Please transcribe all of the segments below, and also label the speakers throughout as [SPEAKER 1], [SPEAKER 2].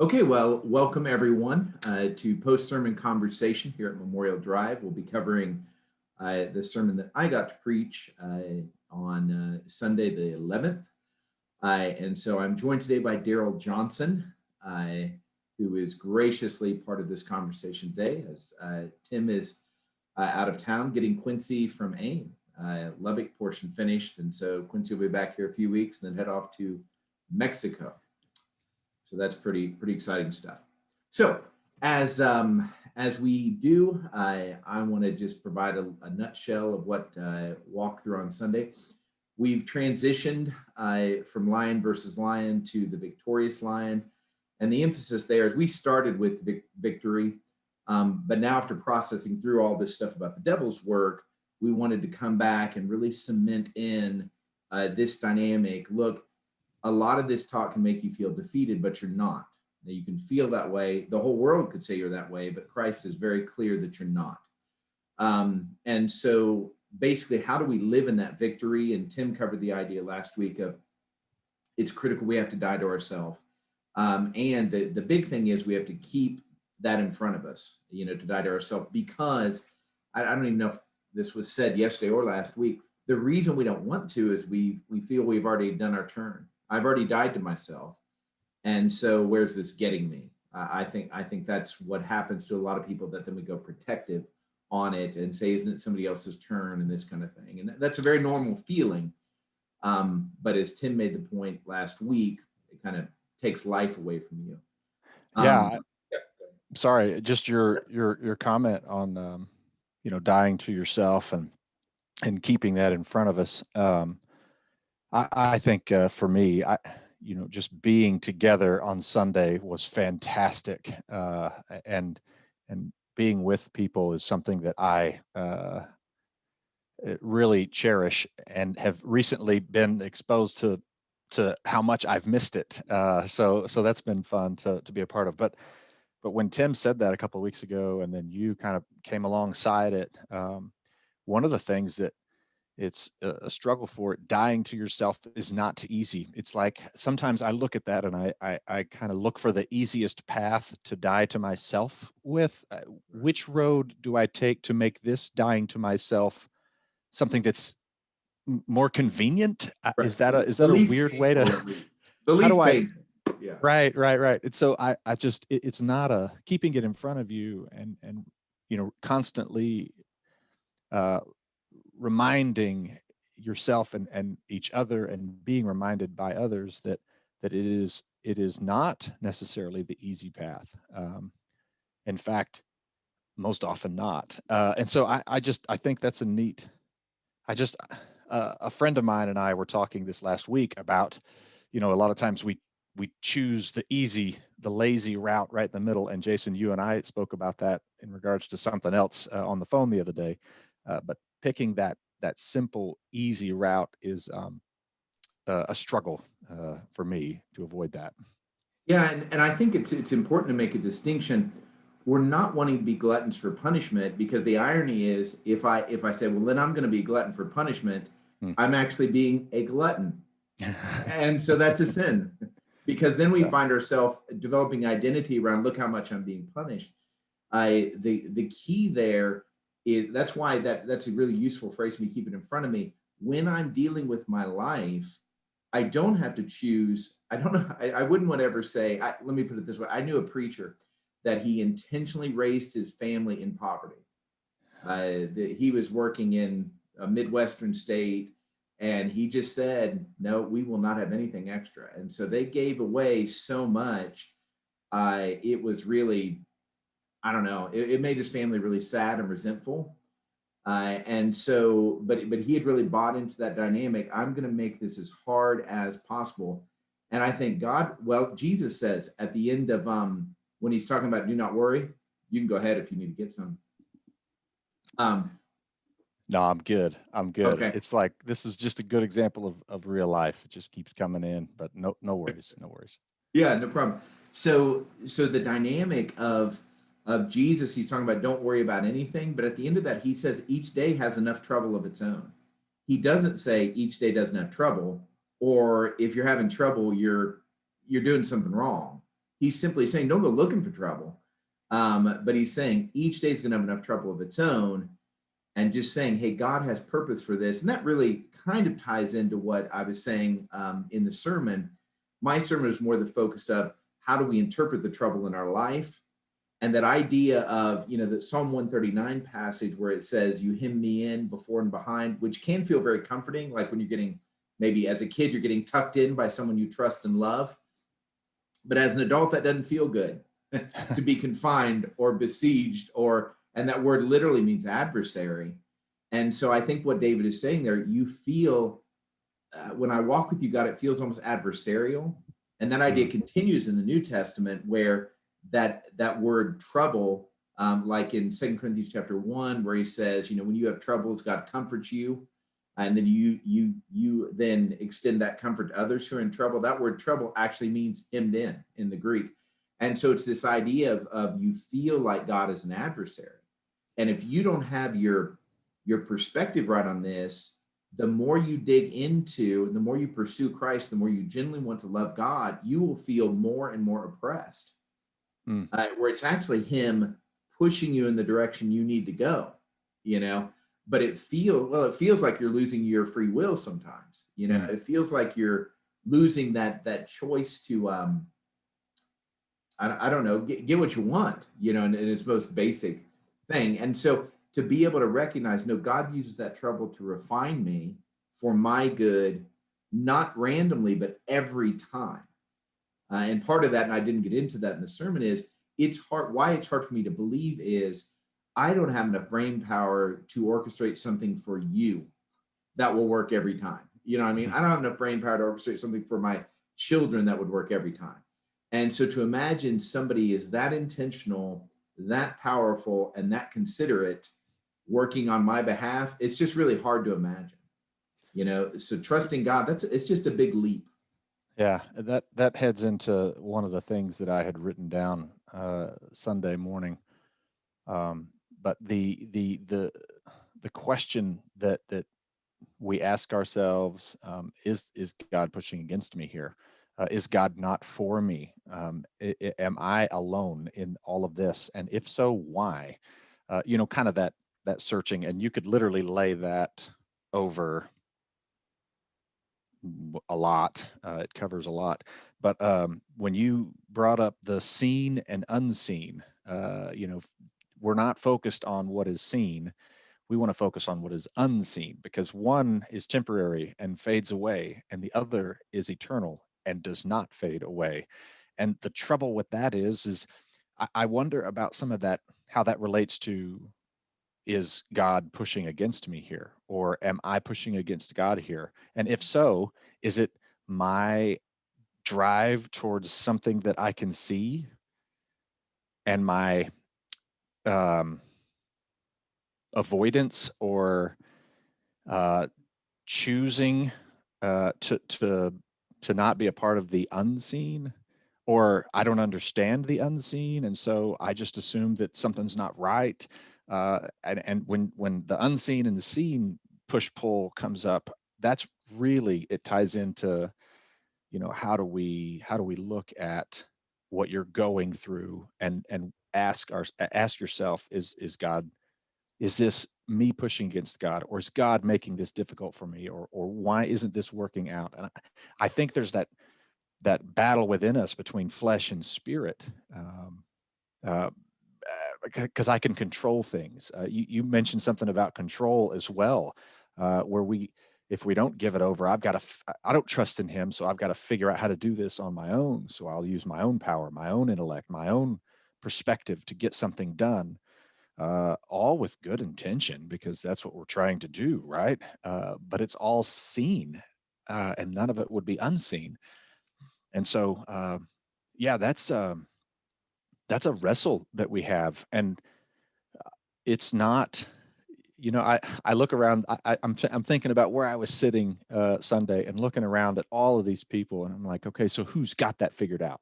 [SPEAKER 1] Okay, well, welcome everyone to post-sermon conversation here at Memorial Drive. We'll be covering the sermon that I got to preach on Sunday the 11th. And so I'm joined today by Daryl Johnson, who is graciously part of this conversation today, as Tim is out of town getting Quincy from AIM. Lubbock portion finished, and so Quincy will be back here a few weeks and then head off to Mexico. So that's pretty exciting stuff. So as we do, I want to just provide a nutshell of what walked through on Sunday. We've transitioned from lion versus lion to the victorious lion, and the emphasis there is we started with victory, but now after processing through all this stuff about the devil's work, we wanted to come back and really cement in this dynamic. Look, a lot of this talk can make you feel defeated, but you're not. Now, you can feel that way. The whole world could say you're that way, but Christ is very clear that you're not. And so basically, how do we live in that victory? And Tim covered the idea last week of it's critical we have to die to ourselves. And the big thing is we have to keep that in front of us, to die to ourselves, because I don't even know if this was said yesterday or last week. The reason we don't want to is we feel we've already done our turn. I've already died to myself. And so where's this getting me? I think that's what happens to a lot of people, that then we go protective on it and say, isn't it somebody else's turn and this kind of thing? And that's a very normal feeling. But as Tim made the point last week, it kind of takes life away from you.
[SPEAKER 2] Sorry, just your comment on, dying to yourself and keeping that in front of us. I think for me, just being together on Sunday was fantastic, and being with people is something that I really cherish and have recently been exposed to how much I've missed it. So that's been fun to be a part of. But when Tim said that a couple of weeks ago, and then you kind of came alongside it, one of the things that it's a struggle for it, dying to yourself is not easy. It's like sometimes I look at that and I kind of look for the easiest path to die to myself with. Which road do I take to make this dying to myself something that's more convenient?
[SPEAKER 1] Right.
[SPEAKER 2] Is that a weird way to?
[SPEAKER 1] The least painful. Yeah.
[SPEAKER 2] Right. And so I just it's not a keeping it in front of you and constantly reminding yourself and each other, and being reminded by others that it is not necessarily the easy path. In fact, most often not. And so I think that's a neat. A friend of mine and I were talking this last week about, a lot of times we choose the lazy route right in the middle. And Jason, you and I spoke about that in regards to something else on the phone the other day. But picking that simple, easy route is a struggle for me to avoid that.
[SPEAKER 1] Yeah, and I think it's important to make a distinction. We're not wanting to be gluttons for punishment, because the irony is, if I say, well, then I'm going to be a glutton for punishment, I'm actually being a glutton. And so that's a sin, because then we find ourselves developing identity around, look how much I'm being punished. The key there is, that's why that's a really useful phrase to me, keep it in front of me. When I'm dealing with my life, I don't have to choose. I don't know. I wouldn't want to ever say, let me put it this way. I knew a preacher that he intentionally raised his family in poverty. He was working in a Midwestern state, and he just said, no, we will not have anything extra. And so they gave away so much. It was really, I don't know, it made his family really sad and resentful. And so, but he had really bought into that dynamic. I'm going to make this as hard as possible. And I think Jesus says at the end of, when he's talking about do not worry, you can go ahead if you need to get some.
[SPEAKER 2] No, I'm good.
[SPEAKER 1] Okay.
[SPEAKER 2] It's like, this is just a good example of real life. It just keeps coming in, but no worries.
[SPEAKER 1] Yeah, no problem. So the dynamic of Jesus, he's talking about don't worry about anything, but at the end of that, he says each day has enough trouble of its own. He doesn't say each day doesn't have trouble, or if you're having trouble, you're doing something wrong. he's simply saying, don't go looking for trouble. But he's saying each day is going to have enough trouble of its own, and just saying, hey, God has purpose for this. And that really kind of ties into what I was saying in the sermon. My sermon was more the focus of how do we interpret the trouble in our life, and that idea of, the Psalm 139 passage where it says, you hem me in before and behind, which can feel very comforting, like when you're getting, maybe as a kid, you're getting tucked in by someone you trust and love. But as an adult, that doesn't feel good to be confined or besieged, and that word literally means adversary. And so I think what David is saying there, you feel, when I walk with you, God, it feels almost adversarial. And that idea continues in the New Testament, where that word trouble, like in 2 Corinthians chapter 1, where he says, when you have troubles, God comforts you. And then you then extend that comfort to others who are in trouble. That word trouble actually means hemmed in the Greek. And so it's this idea of you feel like God is an adversary. And if you don't have your perspective right on this, the more you dig into and the more you pursue Christ, the more you genuinely want to love God, you will feel more and more oppressed, where it's actually him pushing you in the direction you need to go, but it feels like you're losing your free will sometimes. It feels like you're losing that choice to, I don't know, get what you want, in its most basic thing. And so to be able to recognize, no, God uses that trouble to refine me for my good, not randomly, but every time. And part of that, and I didn't get into that in the sermon, is it's hard. Why it's hard for me to believe is I don't have enough brain power to orchestrate something for you that will work every time. You know what I mean? I don't have enough brain power to orchestrate something for my children that would work every time. And so to imagine somebody is that intentional, that powerful, and that considerate working on my behalf, it's just really hard to imagine. So trusting God, it's just a big leap.
[SPEAKER 2] Yeah, that heads into one of the things that I had written down Sunday morning. But the question that we ask ourselves, is God pushing against me here? Is God not for me? Am I alone in all of this? And if so, why? Kind of that searching, and you could literally lay that over a lot. It covers a lot. But when you brought up the seen and unseen, we're not focused on what is seen. We want to focus on what is unseen, because one is temporary and fades away, and the other is eternal and does not fade away. And the trouble with that is I wonder about some of that, how that relates to, is God pushing against me here? Or am I pushing against God here? And if so, is it my drive towards something that I can see, and my avoidance or choosing to not be a part of the unseen? Or I don't understand the unseen, and so I just assume that something's not right. And when the unseen and the seen push pull comes up, that's really, it ties into, how do we look at what you're going through, and ask yourself, is God, is this me pushing against God, or is God making this difficult for me, or why isn't this working out? And I think there's that battle within us between flesh and spirit, because I can control things. You mentioned something about control as well, where if we don't give it over, I don't trust in him, so I've got to figure out how to do this on my own. So I'll use my own power, my own intellect, my own perspective to get something done, all with good intention, because that's what we're trying to do, right? But it's all seen, and none of it would be unseen. And so, yeah, that's a wrestle that we have, and it's not. I look around. I'm thinking about where I was sitting Sunday, and looking around at all of these people, and I'm like, okay, so who's got that figured out?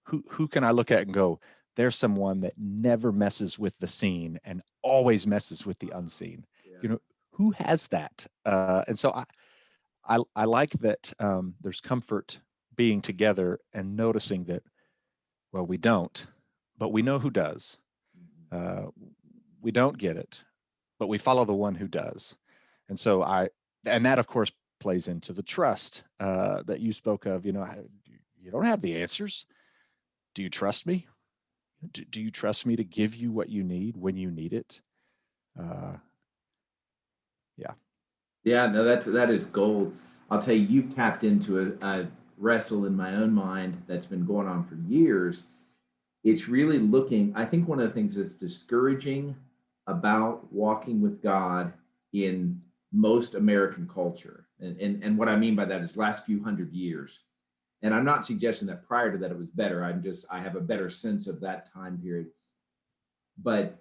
[SPEAKER 2] Who can I look at and go, there's someone that never messes with the seen and always messes with the unseen.
[SPEAKER 1] Yeah.
[SPEAKER 2] Who has that? And so I like that there's comfort being together and noticing that, well, we don't, but we know who does. We don't get it, but we follow the one who does. And so and that of course plays into the trust that you spoke of. You know, you don't have the answers. Do you trust me? Do you trust me to give you what you need when you need it? Yeah.
[SPEAKER 1] Yeah, no, that is gold. I'll tell you, you've tapped into a wrestle in my own mind that's been going on for years. It's really looking, I think one of the things that's discouraging about walking with God in most American culture, and what I mean by that is last few hundred years. And I'm not suggesting that prior to that it was better. I have a better sense of that time period. But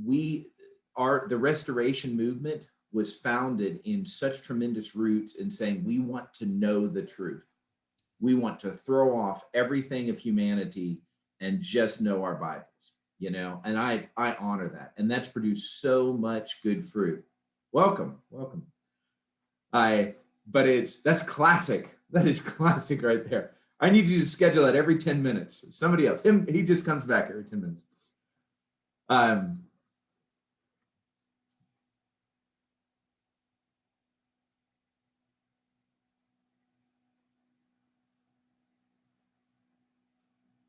[SPEAKER 1] we are the restoration movement was founded in such tremendous roots in saying we want to know the truth. We want to throw off everything of humanity and just know our Bibles, you know, and I honor that. And that's produced so much good fruit. Welcome, welcome. That's classic. That is classic right there. I need you to schedule that every 10 minutes. Somebody else, he just comes back every 10 minutes.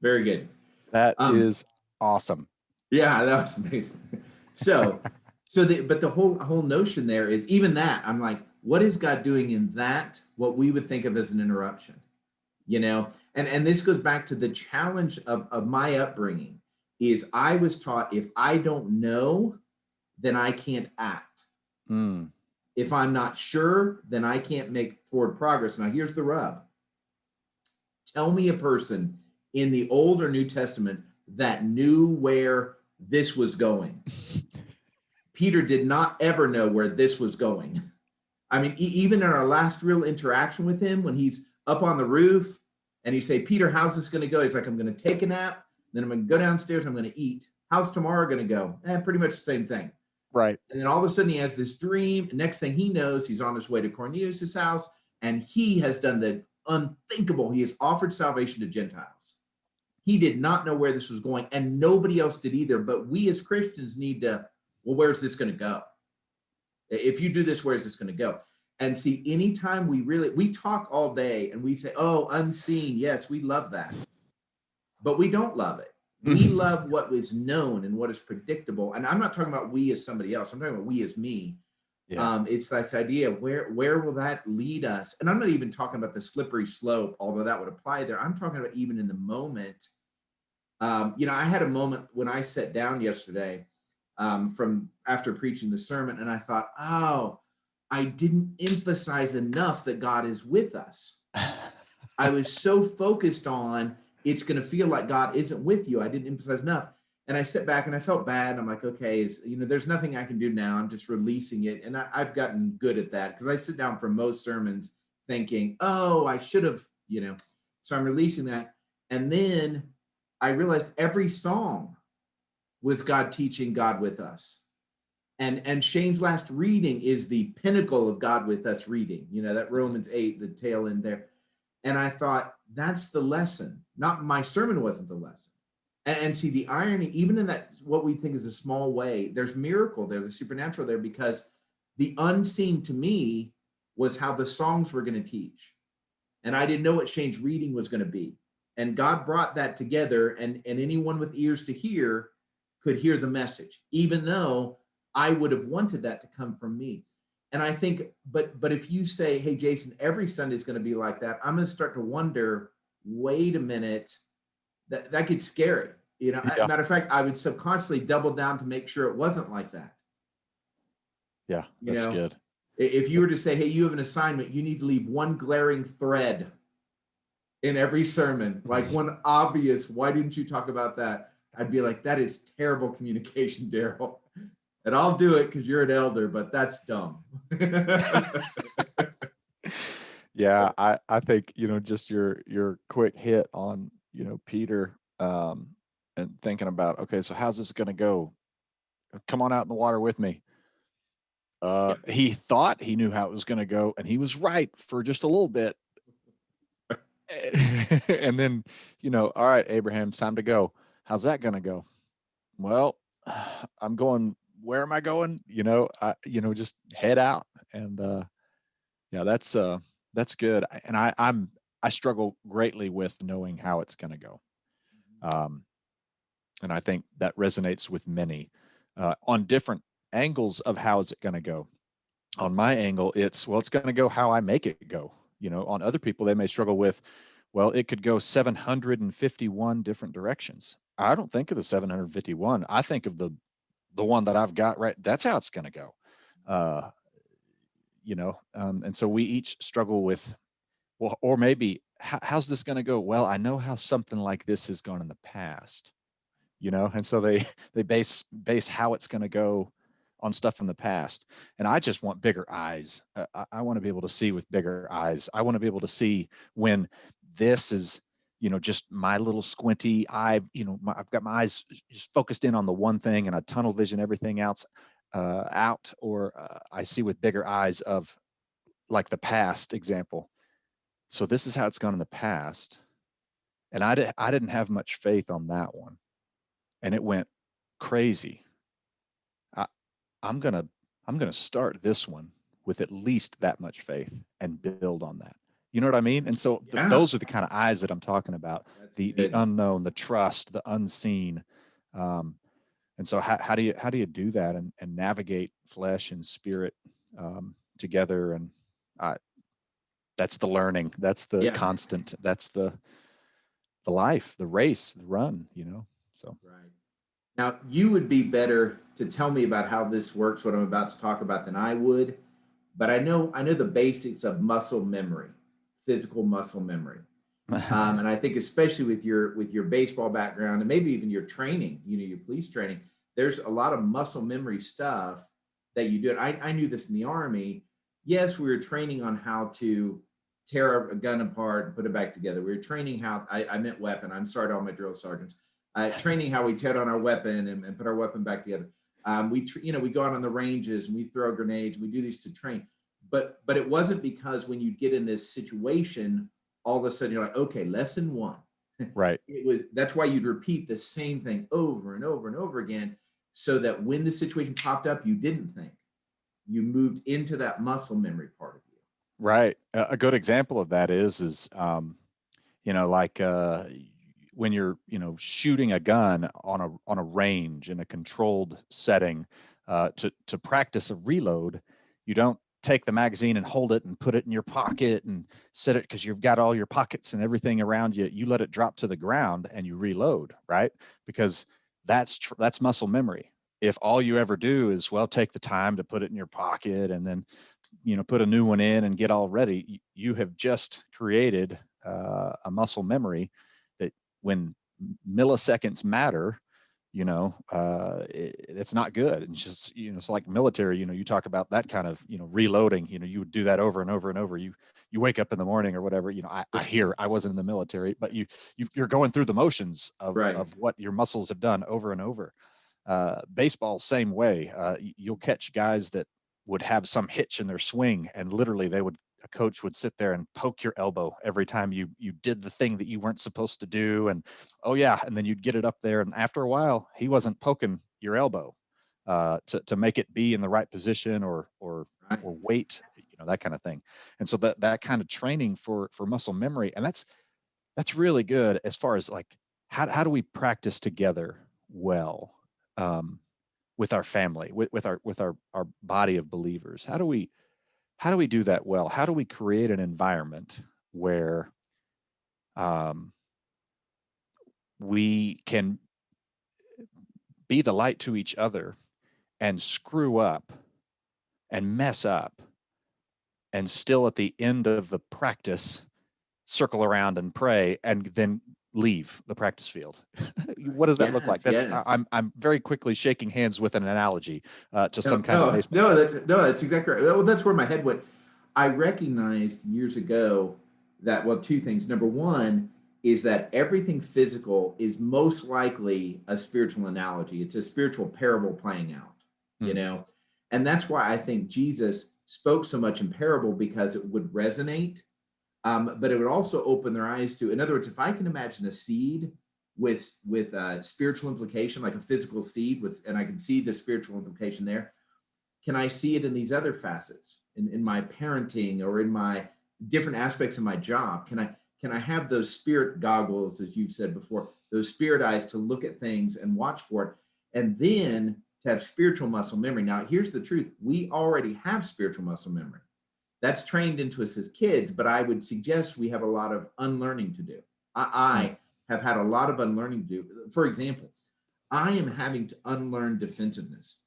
[SPEAKER 1] Very good.
[SPEAKER 2] That is awesome.
[SPEAKER 1] Yeah, that was amazing. So but the whole notion there is even that I'm like, what is God doing in that? What we would think of as an interruption, you know? And this goes back to the challenge of my upbringing is I was taught if I don't know, then I can't act.
[SPEAKER 2] Mm.
[SPEAKER 1] If I'm not sure, then I can't make forward progress. Now here's the rub. Tell me a person in the Old or New Testament that knew where this was going. Peter did not ever know where this was going. I mean, even in our last real interaction with him, when he's up on the roof and you say, Peter, how's this going to go? He's like, I'm going to take a nap. Then I'm going to go downstairs. I'm going to eat. How's tomorrow going to go? Pretty much the same thing.
[SPEAKER 2] Right.
[SPEAKER 1] And then all of a sudden he has this dream. Next thing he knows, he's on his way to Cornelius' house and he has done the unthinkable. He has offered salvation to Gentiles. He did not know where this was going and nobody else did either. But we as Christians need to, well, where's this going to go? If you do this, where's this going to go? And see, anytime we talk all day and we say, oh, unseen. Yes, we love that. But we don't love it. We love what is known and what is predictable. And I'm not talking about we as somebody else. I'm talking about we as me. Yeah. It's this idea of where will that lead us? And I'm not even talking about the slippery slope, although that would apply there. I'm talking about even in the moment. I had a moment when I sat down yesterday from after preaching the sermon, and I thought, oh, I didn't emphasize enough that God is with us. I was so focused on it's going to feel like God isn't with you. I didn't emphasize enough. And I sat back and I felt bad. I'm like, okay, there's nothing I can do now. I'm just releasing it. And I've gotten good at that because I sit down for most sermons thinking, oh, I should have, so I'm releasing that. And then I realized every song was God teaching God with us. And Shane's last reading is the pinnacle of God with us reading, that Romans 8, the tail end there. And I thought, that's the lesson. Not my sermon wasn't the lesson. And see the irony, even in that, what we think is a small way, there's miracle there, there's supernatural there, because the unseen to me was how the songs were going to teach. And I didn't know what Shane's reading was going to be. And God brought that together, and anyone with ears to hear could hear the message, even though I would have wanted that to come from me. And I think, but if you say, hey, Jason, every Sunday is going to be like that, I'm going to start to wonder, wait a minute, that gets scary. Yeah. Matter of fact, I would subconsciously double down to make sure it wasn't like that.
[SPEAKER 2] Yeah, that's good.
[SPEAKER 1] If you were to say, hey, you have an assignment, you need to leave one glaring thread in every sermon, like one obvious, why didn't you talk about that? I'd be like, that is terrible communication, Daryl. And I'll do it because you're an elder, but that's dumb.
[SPEAKER 2] Yeah, I think, just your quick hit on, Peter and thinking about, okay, so how's this going to go? Come on out in the water with me. He thought he knew how it was going to go, and he was right for just a little bit. And then, all right, Abraham, it's time to go. How's that going to go? Well, I'm going, where am I going? Just head out. And yeah, that's good. And I struggle greatly with knowing how it's going to go. And I think that resonates with many on different angles of how is it going to go. On my angle, it's going to go how I make it go. On other people, they may struggle with, well, it could go 751 different directions. I don't think of the 751. I think of the one that I've got right. That's how it's going to go. And so we each struggle with, well, or maybe how's this going to go? Well, I know how something like this has gone in the past, and so they base how it's going to go on stuff in the past. And I just want bigger eyes. I want to be able to see with bigger eyes. I want to be able to see when this is, just my little squinty eye, I've got my eyes just focused in on the one thing and I tunnel vision everything else out, or I see with bigger eyes of like the past example. So this is how it's gone in the past. And I didn't have much faith on that one. And it went crazy. I'm gonna start this one with at least that much faith and build on that. You know what I mean? And so those are the kind of eyes that I'm talking about. The unknown, the trust, the unseen. And so how do you do that and navigate flesh and spirit together? And that's the learning. That's the constant. That's the life, the race, the run. So
[SPEAKER 1] right. Now, you would be better to tell me about how this works, what I'm about to talk about, than I would. But I know the basics of muscle memory, physical muscle memory, and I think especially with your baseball background and maybe even your training, your police training, there's a lot of muscle memory stuff that you do. I knew this in the Army. Yes, we were training on how to tear a gun apart and put it back together. We were training how I meant weapon. I'm sorry to all my drill sergeants. Training how we tear down our weapon and put our weapon back together. We go out on the ranges and we throw grenades. We do these to train, but it wasn't because when you get in this situation, all of a sudden you're like, okay, lesson one.
[SPEAKER 2] Right.
[SPEAKER 1] That's why you'd repeat the same thing over and over and over again, so that when the situation popped up, you didn't think. You moved into that muscle memory part of you.
[SPEAKER 2] Right. A good example of that is like when you're shooting a gun on a range in a controlled setting, to practice a reload, you don't take the magazine and hold it and put it in your pocket and set it because you've got all your pockets and everything around you. You let it drop to the ground and you reload, right? Because that's muscle memory. If all you ever do is take the time to put it in your pocket and then put a new one in and get all ready, you have just created a muscle memory that when milliseconds matter, it's not good. And just, it's like military, you talk about that kind of, reloading, you would do that over and over and over. You wake up in the morning or whatever, I hear, I wasn't in the military, but you're going through the motions of what your muscles have done over and over. Baseball, same way. You'll catch guys that would have some hitch in their swing, and literally a coach would sit there and poke your elbow every time you did the thing that you weren't supposed to do. And and then you'd get it up there, and after a while he wasn't poking your elbow to make it be in the right position or weight, that kind of thing. And so that kind of training for muscle memory, and that's really good as far as like how do we practice together well with our family, with our body of believers. How do we do that well? How do we create an environment where we can be the light to each other and screw up and mess up and still at the end of the practice circle around and pray and then leave the practice field? What does that look like? I'm very quickly shaking hands with an analogy to some kind of baseball.
[SPEAKER 1] That's exactly right. Well, that's where my head went. I recognized years ago that, two things. Number one is that everything physical is most likely a spiritual analogy. It's a spiritual parable playing out, and that's why I think Jesus spoke so much in parable, because it would resonate. But it would also open their eyes to, in other words, if I can imagine a seed with spiritual implication, like a physical seed and I can see the spiritual implication there, can I see it in these other facets, in my parenting or in my different aspects of my job? Can I have those spirit goggles, as you've said before, those spirit eyes to look at things and watch for it, and then to have spiritual muscle memory? Now, here's the truth. We already have spiritual muscle memory. That's trained into us as kids, but I would suggest we have a lot of unlearning to do. I have had a lot of unlearning to do. For example, I am having to unlearn defensiveness.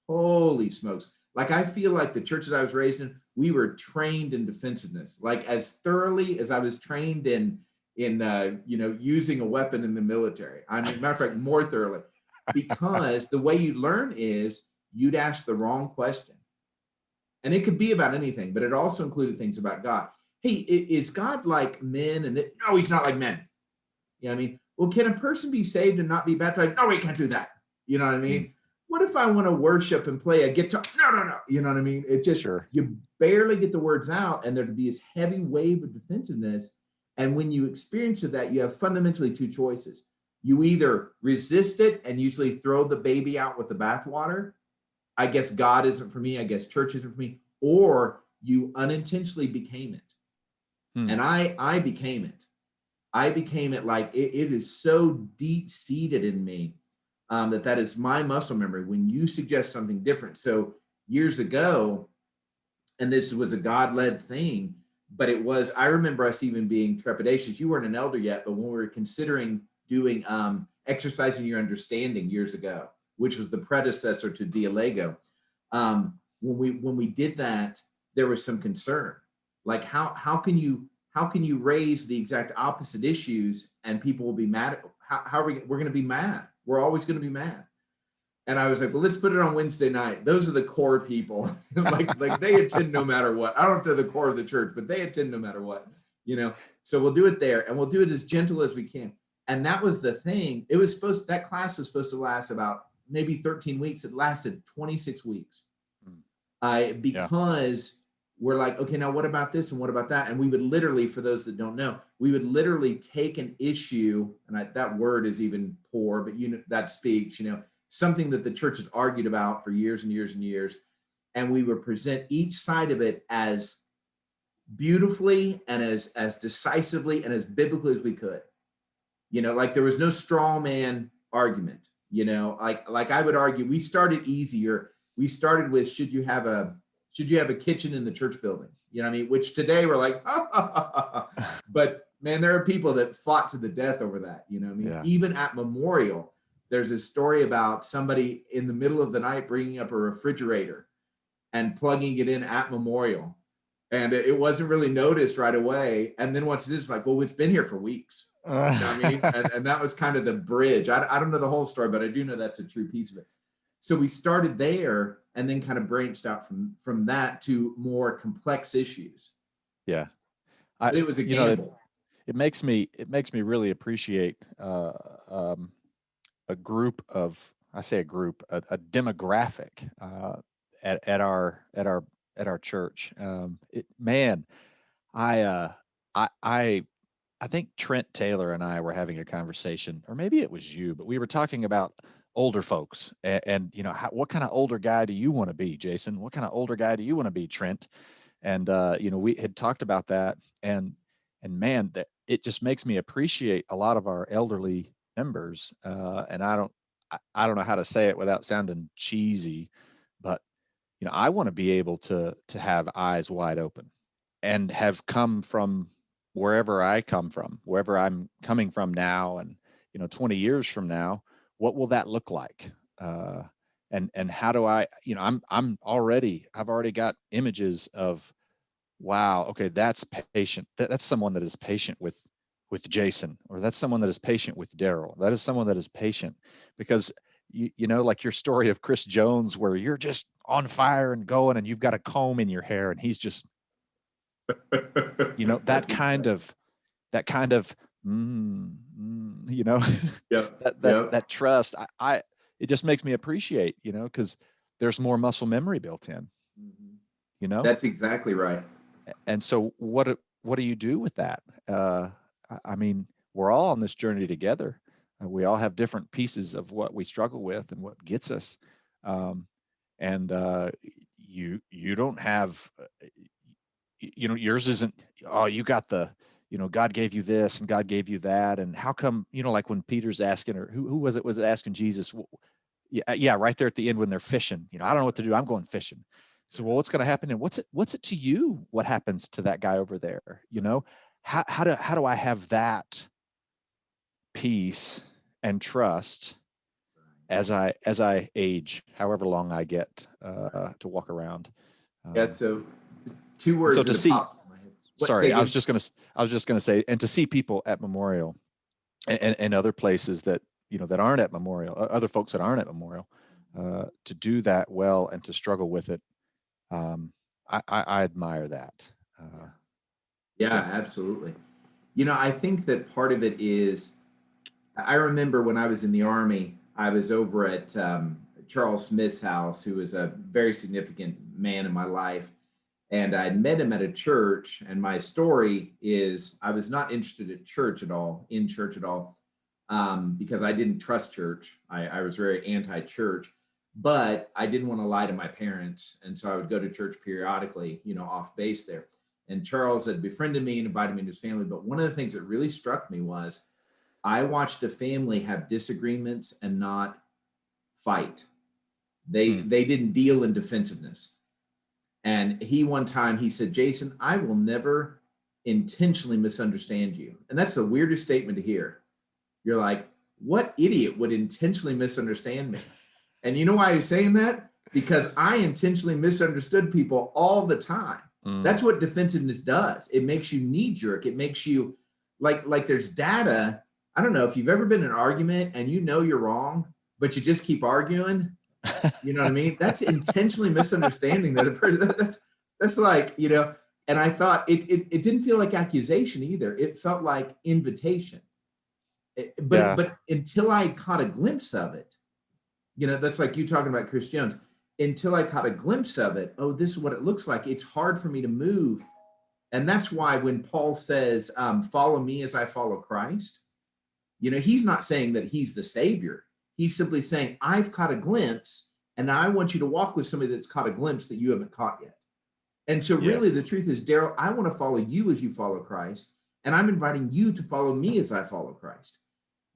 [SPEAKER 1] Holy smokes. Like, I feel like the churches I was raised in, we were trained in defensiveness, like as thoroughly as I was trained in using a weapon in the military. I mean, matter of fact, more thoroughly, because the way you learn is you'd ask the wrong question. And it could be about anything, but it also included things about God. Hey, is God like men? And no, he's not like men. You know what I mean? Well, can a person be saved and not be baptized? No, we can't do that. You know what I mean? What if I want to worship and play a guitar? No. You know what I mean? It just, you barely get the words out, and there to be this heavy wave of defensiveness. And when you experience that, you have fundamentally two choices. You either resist it and usually throw the baby out with the bathwater. I guess God isn't for me. I guess church isn't for me. Or you unintentionally became it. And I became it. I became it. Like it is so deep seated in me that is my muscle memory when you suggest something different. So years ago, and this was a God-led thing, but it was, I remember us even being trepidatious. You weren't an elder yet, but when we were considering doing exercising your understanding years ago, which was the predecessor to Dialego, when we did that, there was some concern. Like how can you raise the exact opposite issues and people will be mad? How are we're going to be mad? We're always going to be mad. And I was like, well, let's put it on Wednesday night. Those are the core people. like they attend no matter what. I don't know if they're the core of the church, but they attend no matter what, So we'll do it there, and we'll do it as gentle as we can. And that was the thing. That class was supposed to last about maybe 13 weeks. It lasted 26 weeks. Because we're like, okay, now what about this and what about that? And we would literally, for those that don't know, we would literally take an issue, and that word is even poor, but that speaks, something that the church has argued about for years and years and years. And we would present each side of it as beautifully and as decisively and as biblically as we could. Like there was no straw man argument, like I would argue, we started easier. We started with, should you have a kitchen in the church building? You know what I mean? Which today we're like, but man, there are people that fought to the death over that. You know what I mean? Yeah. Even at Memorial, there's a story about somebody in the middle of the night bringing up a refrigerator and plugging it in at Memorial. And it wasn't really noticed right away. And then once it's like, well, it's been here for weeks. You know what I mean? And that was kind of the bridge. I don't know the whole story, but I do know that's a true piece of it. So we started there and then kind of branched out from that to more complex issues.
[SPEAKER 2] Yeah.
[SPEAKER 1] It was a gamble.
[SPEAKER 2] It makes me really appreciate a group of, I say a group, a demographic at our church. I think Trent Taylor and I were having a conversation, or maybe it was you, but we were talking about older folks and what kind of older guy do you want to be, Jason? What kind of older guy do you want to be, Trent? And we had talked about that, and man, that it just makes me appreciate a lot of our elderly members. And I don't know how to say it without sounding cheesy, but I want to be able to have eyes wide open and have come from wherever I come from, wherever I'm coming from now, and 20 years from now, what will that look like? And how do I, I've already got images of, wow, okay, that's patient. That's someone that is patient with Jason, or that's someone that is patient with Daryl. That is someone that is patient, because like your story of Chris Jones, where you're just on fire and going, and you've got a comb in your hair, and he's just, that kind of, that trust. It just makes me appreciate, because there's more muscle memory built in.
[SPEAKER 1] That's exactly right.
[SPEAKER 2] And so what what do you do with that? I mean, we're all on this journey together. We all have different pieces of what we struggle with and what gets us. Um, and you don't have, yours isn't, oh, you got the, God gave you this and God gave you that. And how come, like when Peter's asking, or who was it asking Jesus? Yeah, right there at the end when they're fishing, I don't know what to do. I'm going fishing. So, well, what's going to happen? And what's it to you? What happens to that guy over there? How do I have that peace and trust as I age, however long I get to walk around?
[SPEAKER 1] Yeah. So two
[SPEAKER 2] So
[SPEAKER 1] words
[SPEAKER 2] to
[SPEAKER 1] that have
[SPEAKER 2] see,
[SPEAKER 1] popped in my head. What, say
[SPEAKER 2] sorry, I was
[SPEAKER 1] again?
[SPEAKER 2] just gonna say, and to see people at Memorial and other places that that aren't at Memorial, other folks that aren't at Memorial, to do that well and to struggle with it, I admire that.
[SPEAKER 1] Yeah,
[SPEAKER 2] Yeah.
[SPEAKER 1] absolutely. I think that part of it is, I remember when I was in the Army, I was over at Charles Smith's house, who was a very significant man in my life. And I met him at a church. And my story is I was not interested in church at all, because I didn't trust church. I was very anti church, but I didn't want to lie to my parents. And so I would go to church periodically, off base there. And Charles had befriended me and invited me to his family. But one of the things that really struck me was I watched a family have disagreements and not fight. They didn't deal in defensiveness. And one time he said, Jason, I will never intentionally misunderstand you. And that's the weirdest statement to hear. You're like, what idiot would intentionally misunderstand me? And you know why he's saying that? Because I intentionally misunderstood people all the time. That's what defensiveness does. It makes you knee jerk. It makes you like there's data. I don't know if you've ever been in an argument and you're wrong, but you just keep arguing. You know what I mean? That's intentionally misunderstanding that a person. That's like, and I thought it didn't feel like accusation either. It felt like invitation. But until I caught a glimpse of it, that's like you talking about Chris Jones. Until I caught a glimpse of it, oh, this is what it looks like. It's hard for me to move. And that's why when Paul says, follow me as I follow Christ, he's not saying that he's the savior. He's simply saying, I've caught a glimpse, and I want you to walk with somebody that's caught a glimpse that you haven't caught yet. And so really the truth is, Daryl, I want to follow you as you follow Christ, and I'm inviting you to follow me as I follow Christ,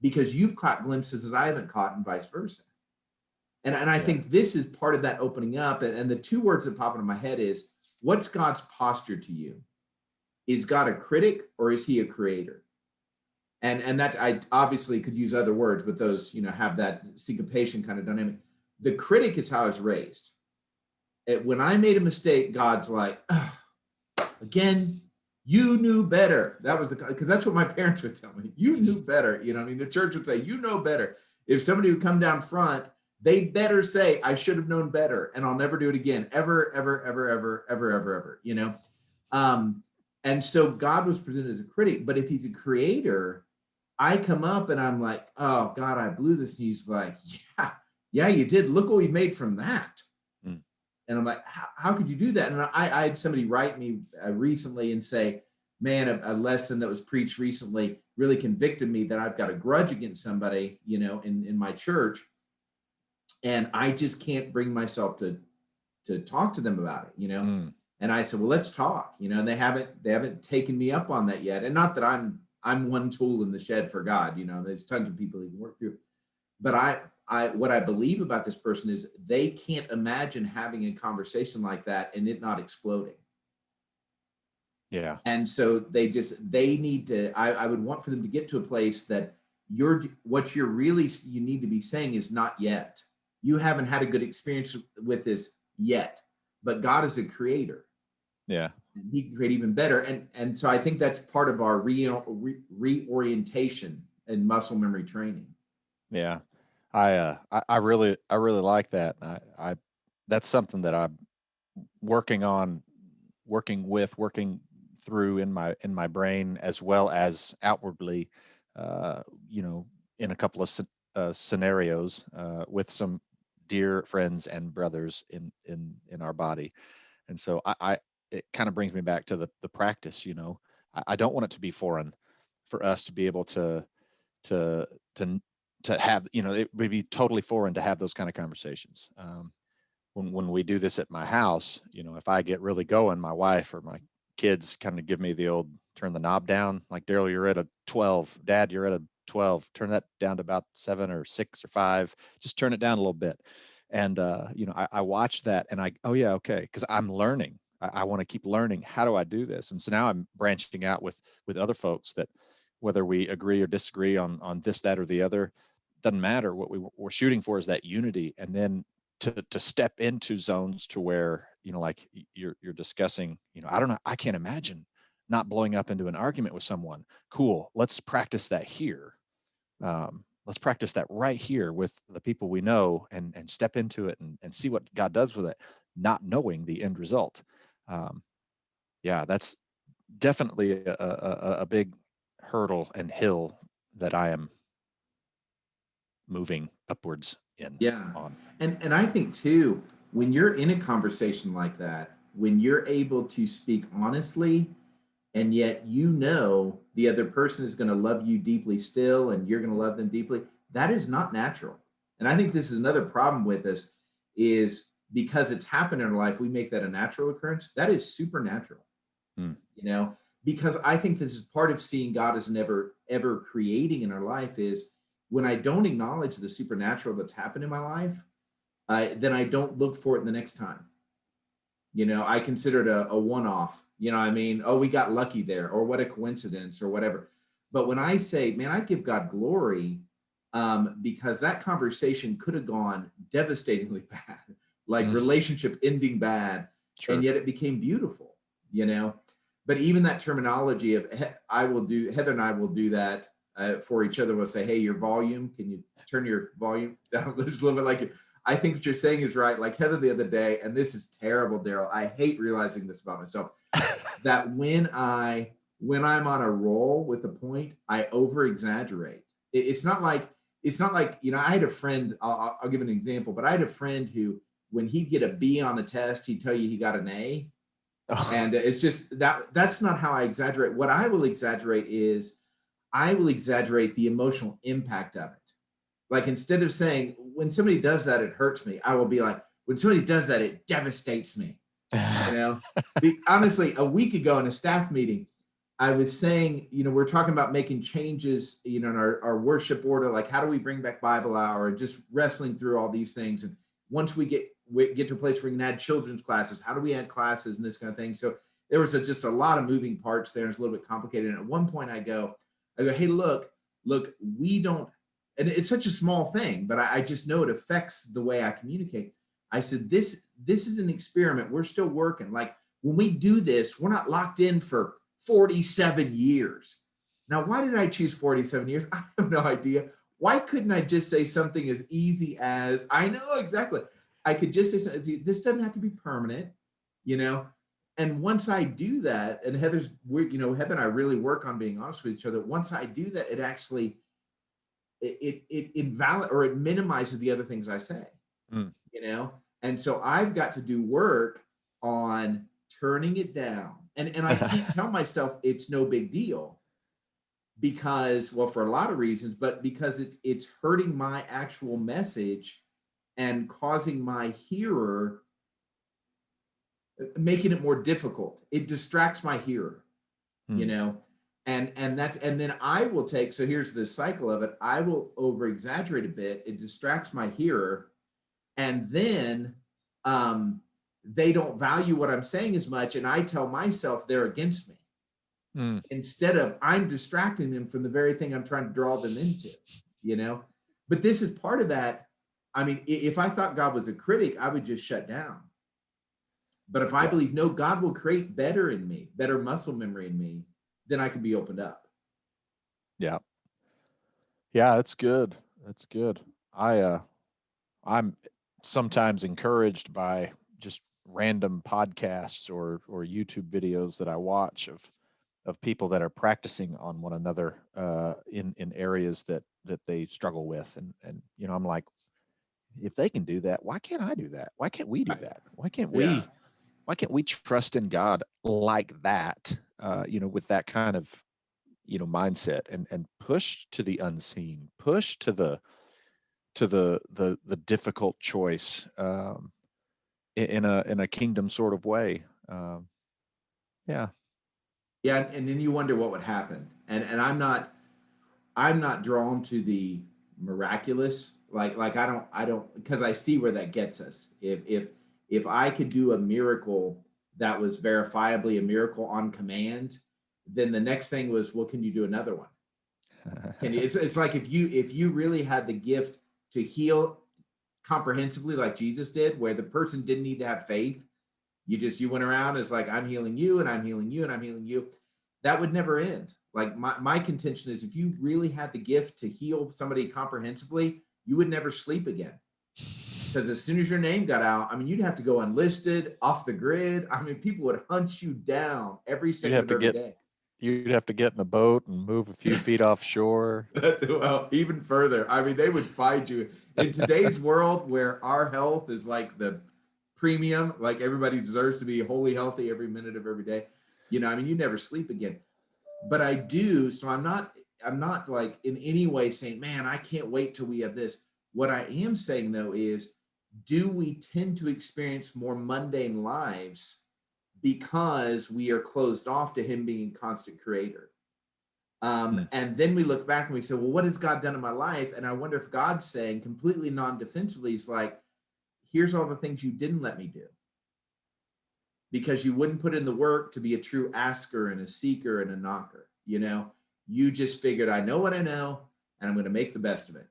[SPEAKER 1] because you've caught glimpses that I haven't caught, and vice versa. And I think this is part of that opening up. And the two words that pop into my head is, what's God's posture to you? Is God a critic or is he a creator? And that I obviously could use other words, but those, have that syncopation kind of dynamic. The critic is how I was raised. When I made a mistake, God's like, oh, again, you knew better. That was because that's what my parents would tell me. You knew better. The church would say, you know better. If somebody would come down front, they better say, I should have known better, and I'll never do it again, ever, ever, ever, ever, ever, ever, ever, and so God was presented as a critic, but if he's a creator, I come up and I'm like, oh God, I blew this. And he's like, yeah, you did. Look what we made from that. And I'm like, how could you do that? And I had somebody write me recently and say, man, a lesson that was preached recently really convicted me that I've got a grudge against somebody, in my church. And I just can't bring myself to talk to them about it, And I said, well, let's talk, and they haven't taken me up on that yet. And not that I'm one tool in the shed for God, there's tons of people he can work through. But what I believe about this person is they can't imagine having a conversation like that and it not exploding.
[SPEAKER 2] Yeah.
[SPEAKER 1] And so they need to, I would want for them to get to a place that what you need to be saying is not yet. You haven't had a good experience with this yet, but God is a creator.
[SPEAKER 2] Yeah.
[SPEAKER 1] And he can create even better. And so I think that's part of our reorientation and muscle memory training.
[SPEAKER 2] Yeah. I really like that. I that's something that I'm working through in my brain, as well as outwardly, in a couple of scenarios with some dear friends and brothers in our body. And so it kind of brings me back to the practice, I don't want it to be foreign for us to be able to to to have, it would be totally foreign to have those kind of conversations. When we do this at my house, if I get really going, my wife or my kids kind of give me the old turn the knob down, like, Daryl, you're at a 12, Dad, you're at a 12, turn that down to about 7 or 6 or 5, just turn it down a little bit. And I watch that and oh yeah, okay, because I'm learning. I want to keep learning, how do I do this? And so now I'm branching out with other folks, that whether we agree or disagree on this, that, or the other, doesn't matter. What we're shooting for is that unity, and then to step into zones to where, like you're discussing, I don't know, I can't imagine not blowing up into an argument with someone. Cool, let's practice that here. Let's practice that right here with the people we know, and step into it and see what God does with it, not knowing the end result. Yeah, that's definitely a big hurdle and hill that I am moving upwards in
[SPEAKER 1] Yeah.
[SPEAKER 2] on.
[SPEAKER 1] And I think too, when you're in a conversation like that, when you're able to speak honestly, and yet the other person is going to love you deeply still, and you're going to love them deeply, that is not natural. And I think this is another problem with us, is because it's happened in our life, we make that a natural occurrence. That is supernatural.
[SPEAKER 2] Hmm.
[SPEAKER 1] Because I think this is part of seeing God as never ever creating in our life, is when I don't acknowledge the supernatural that's happened in my life, then I don't look for it the next time. I consider it a one-off. I mean, oh, we got lucky there, or what a coincidence, or whatever. But when I say, man, I give God glory, because that conversation could have gone devastatingly bad, like relationship ending bad,
[SPEAKER 2] Sure.
[SPEAKER 1] and yet it became beautiful. But even that terminology of Heather and I will do that for each other. We'll say, hey, your volume, can you turn your volume down just a little bit? Like, I think what you're saying is right. Like Heather the other day, and this is terrible, Daryl, I hate realizing this about myself, that when I'm on a roll with a point, I over exaggerate. It's not like, I had a friend, I'll give an example, but I had a friend who, when he'd get a B on a test, he'd tell you he got an A. And it's just that's not how I exaggerate. What I will exaggerate is, I will exaggerate the emotional impact of it. Like, instead of saying, when somebody does that, it hurts me, I will be like, when somebody does that, it devastates me. Honestly, a week ago in a staff meeting, I was saying, we're talking about making changes, in our worship order, like how do we bring back Bible hour, and just wrestling through all these things. And once we get to a place where we can add children's classes, how do we add classes and this kind of thing? So there was just a lot of moving parts there. It's a little bit complicated. And at one point I go, hey, look, we don't, and it's such a small thing, but I just know it affects the way I communicate. I said, this is an experiment. We're still working. Like, when we do this, we're not locked in for 47 years. Now, why did I choose 47 years? I have no idea. Why couldn't I just say something as easy as, I know exactly. I could just say something, this doesn't have to be permanent, And once I do that, and Heather and I really work on being honest with each other. Once I do that, it actually, it minimizes the other things I say, And so I've got to do work on turning it down. And I can't tell myself it's no big deal, because, well, for a lot of reasons, but because it's hurting my actual message and causing my hearer, making it more difficult. It distracts my hearer, and then I will take, so here's the cycle of it. I will over exaggerate a bit. It distracts my hearer, and then they don't value what I'm saying as much. And I tell myself they're against me, instead of I'm distracting them from the very thing I'm trying to draw them into, but this is part of that. I mean, if I thought God was a critic, I would just shut down. But if I believe, no, God will create better in me, better muscle memory in me, then I can be opened up.
[SPEAKER 2] Yeah. Yeah, that's good. That's good. I'm sometimes encouraged by just random podcasts or YouTube videos that I watch of people that are practicing on one another in areas that they struggle with, and I'm like, if they can do that, why can't I do that? Why can't we do that? Why can't we trust in God like that? with that kind of, mindset, and push to the unseen, push to the difficult choice, in a kingdom sort of way. Yeah.
[SPEAKER 1] Yeah, and then you wonder what would happen. And I'm not drawn to the miraculous. Like I don't because I see where that gets us. If I could do a miracle that was verifiably a miracle on command, then the next thing was, well, can you do another one? Can you? It's like if you really had the gift to heal comprehensively, like Jesus did, where the person didn't need to have faith. You went around as like, I'm healing you and I'm healing you and I'm healing you. That would never end. Like my contention is, if you really had the gift to heal somebody comprehensively, you would never sleep again. Because as soon as your name got out, I mean, you'd have to go unlisted, off the grid. I mean, people would hunt you down every
[SPEAKER 2] You'd
[SPEAKER 1] second
[SPEAKER 2] have
[SPEAKER 1] of
[SPEAKER 2] to
[SPEAKER 1] every
[SPEAKER 2] get
[SPEAKER 1] day.
[SPEAKER 2] you'd have to get in a boat and move a few feet offshore.
[SPEAKER 1] Well, even further. I mean, they would find you in today's world where our health is like the premium, like everybody deserves to be wholly healthy every minute of every day. I mean, you never sleep again. But I do, so I'm not like in any way saying, man, I can't wait till we have this. What I am saying though is, do we tend to experience more mundane lives because we are closed off to him being constant creator?
[SPEAKER 2] Hmm.
[SPEAKER 1] And then we look back and we say, well, what has God done in my life? And I wonder if God's saying completely non-defensively, he's like, here's all the things you didn't let me do because you wouldn't put in the work to be a true asker and a seeker and a knocker. You just figured, I know what I know and I'm going to make the best of it.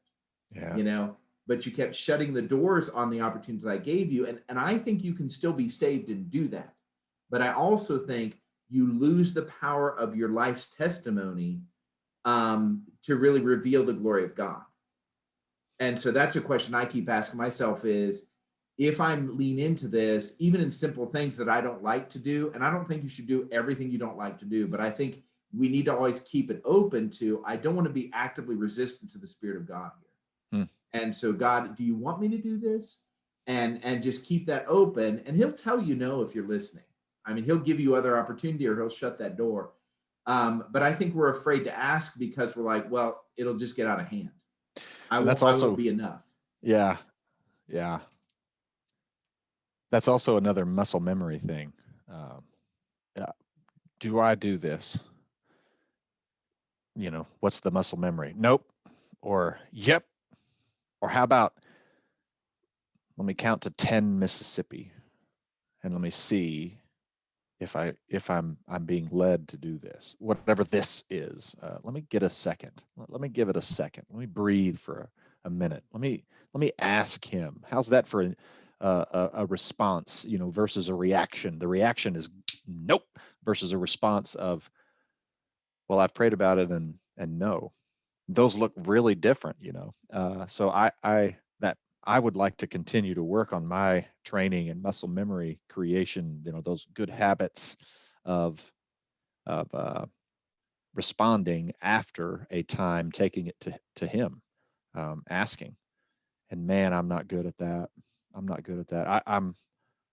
[SPEAKER 2] Yeah.
[SPEAKER 1] But you kept shutting the doors on the opportunities I gave you. And I think you can still be saved and do that. But I also think you lose the power of your life's testimony to really reveal the glory of God. And so that's a question I keep asking myself is, if I'm lean into this, even in simple things that I don't like to do, and I don't think you should do everything you don't like to do, but I think we need to always keep it open to, I don't want to be actively resistant to the Spirit of God here.
[SPEAKER 2] Hmm.
[SPEAKER 1] And so, God, do you want me to do this? And just keep that open. And he'll tell you no if you're listening. I mean, he'll give you other opportunity or he'll shut that door. But I think we're afraid to ask because we're like, well, it'll just get out of hand.
[SPEAKER 2] And that's
[SPEAKER 1] I won't
[SPEAKER 2] also,
[SPEAKER 1] be enough.
[SPEAKER 2] yeah, yeah. That's also another muscle memory thing. Yeah. Do I do this? What's the muscle memory? Nope. Or yep. Or how about, let me count to 10 Mississippi and let me see if I'm being led to do this, whatever this is. Let me get a second. Let me give it a second. Let me breathe for a minute. Let me ask him. How's that for a response, versus a reaction? The reaction is nope, versus a response of, well, I've prayed about it and no. Those look really different, So I would like to continue to work on my training and muscle memory creation, those good habits of responding after a time, taking it to him, asking. And man, I'm not good at that. I'm not good at that.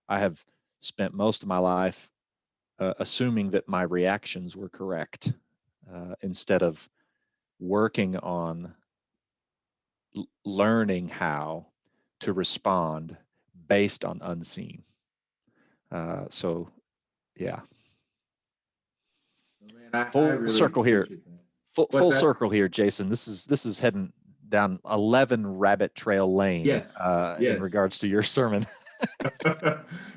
[SPEAKER 2] I have spent most of my life assuming that my reactions were correct, instead of working on learning how to respond based on unseen. So yeah,
[SPEAKER 1] Oh, man, I
[SPEAKER 2] full
[SPEAKER 1] really
[SPEAKER 2] circle here.
[SPEAKER 1] appreciate that. What's
[SPEAKER 2] Full
[SPEAKER 1] that?
[SPEAKER 2] circle here, Jason. This is heading down 11 rabbit trail lane,
[SPEAKER 1] Yes.
[SPEAKER 2] in
[SPEAKER 1] Yes.
[SPEAKER 2] regards to your sermon.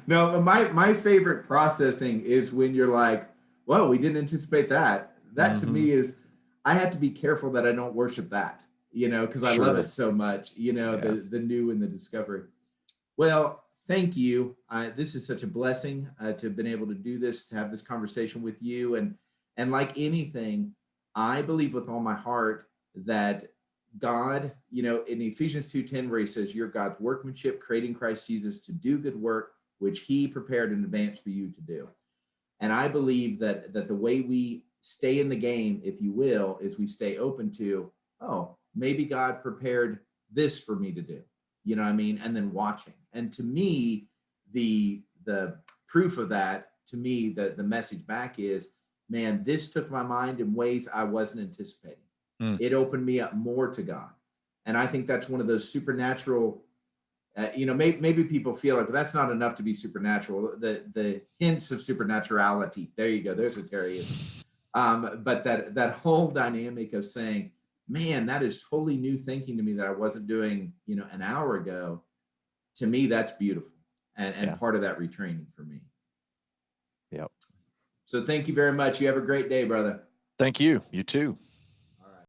[SPEAKER 1] No, my favorite processing is when you're like, "Whoa, we didn't anticipate that." That to
[SPEAKER 2] Mm-hmm.
[SPEAKER 1] me is, I have to be careful that I don't worship that, because I love
[SPEAKER 2] Sure.
[SPEAKER 1] it so much.
[SPEAKER 2] Yeah.
[SPEAKER 1] The new and the discovery. Well, thank you. This is such a blessing to have been able to do this, to have this conversation with you, and like anything, I believe with all my heart that God, in Ephesians 2:10, where he says, "You're God's workmanship, creating Christ Jesus to do good work, which He prepared in advance for you to do." And I believe that the way we stay in the game, if you will, is we stay open to, oh, maybe God prepared this for me to do. You know what I mean? And then watching. And to me, the proof of that, to me, the message back is, man, this took my mind in ways I wasn't anticipating.
[SPEAKER 2] Mm.
[SPEAKER 1] It opened me up more to God. And I think that's one of those supernatural, maybe people feel like, well, that's not enough to be supernatural. The hints of supernaturality. There you go. There's a Terryism. But that whole dynamic of saying, man, that is totally new thinking to me that I wasn't doing, an hour ago. To me, that's beautiful. And part of that retraining for me.
[SPEAKER 2] Yep.
[SPEAKER 1] So thank you very much. You have a great day, brother.
[SPEAKER 2] Thank you. You too.